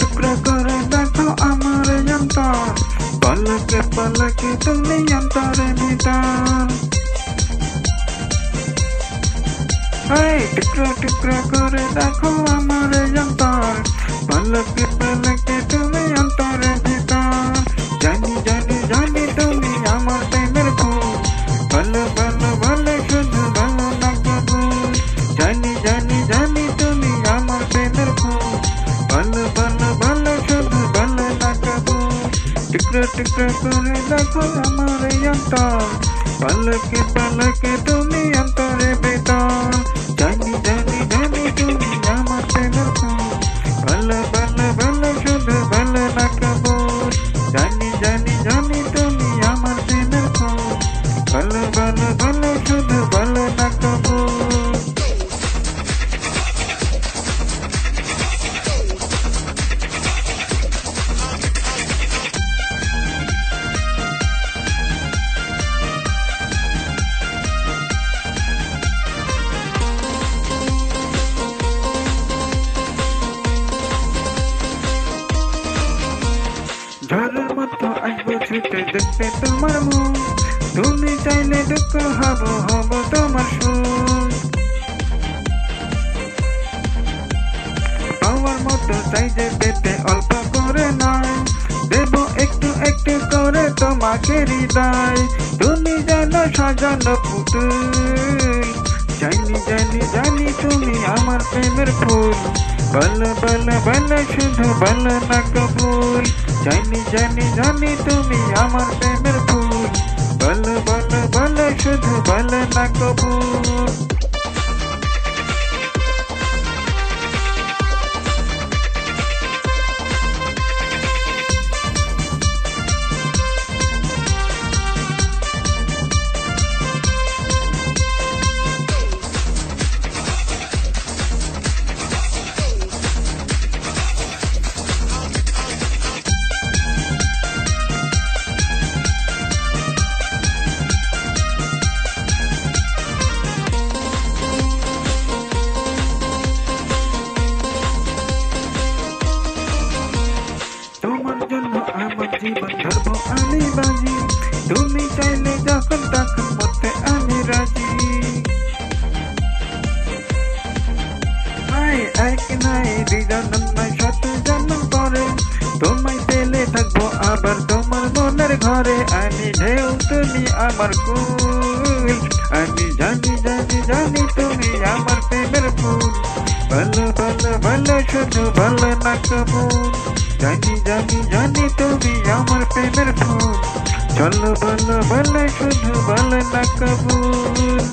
টুকরো করে দেখো আমার অন্তর, পলকে পলকে তুমি অন্তরের ভিতর। টুকরো করে দেখো আমার অন্তর, পলকে পলকে তুমি অন্তরের ভিতর। জানি জানি জানি তুমি আমার প্রেমের ফুল, ভালো ভালো ভালো শুধু ভালো না কবুল। জানি জানি জানি তুমি আমার প্রেমের ফুল, ভালো ভালো ভালো শুধু ভালো না কবুল। টুকরো করে দেখো আমার অন্তর, পলকে পলকে তুমি অন্তরের ভিতর। জানি জানি জানি তুমি আমার প্রেমের ফুল, ভালো ভালো ভালো শুধু ভালো না কবুল। জানি জানি জানি তুমি আমার প্রেমের ফুল, ভালো ভালো ভালো শুধু ভালো না কবুল। ঝড়ের মতো আসবো ছুটে দেখতে তোমার মুখ, তুমি চাইলে দুঃখ হব হব তোমার সুখ। পাওয়ার মতো চাই যে পেতে অল্প করে নয়, দেব একটু একটু করে তোমাকে হৃদয়। তুমি জানো সাজানো পুতুল, জানি জানি জানি তুমি আমার প্রেমের ফুল, ভালো ভালো ভালো শুধু ভালো না কবুল। জানি জানি জানি তুমি আমার প্রেমের ফুল, ভালো ভালো ভালো শুধু ভালো না কবুল। তোমার জন্য আমার জীবন ধরবো আমি বাজি, তুমি চাইলে যখন তখন মরতে আমি রাজি। নাই এক নাই দুইজন নয় শত জন্ম পরে, তোমায় পেলে থাকবো আবার তোমার মনের ঘরে। আমি ঢেউ তুমি আমার কুল, আমি জানি জানি জানি তুমি আমার প্রেমের ফুল, ভালো ভালো ভালো শুধু ভালো না কবুল। জানি জানি জানি তুমি আমার প্রেমের ফুল, চলো ভালো ভালো শুধু ভালো না কবুল।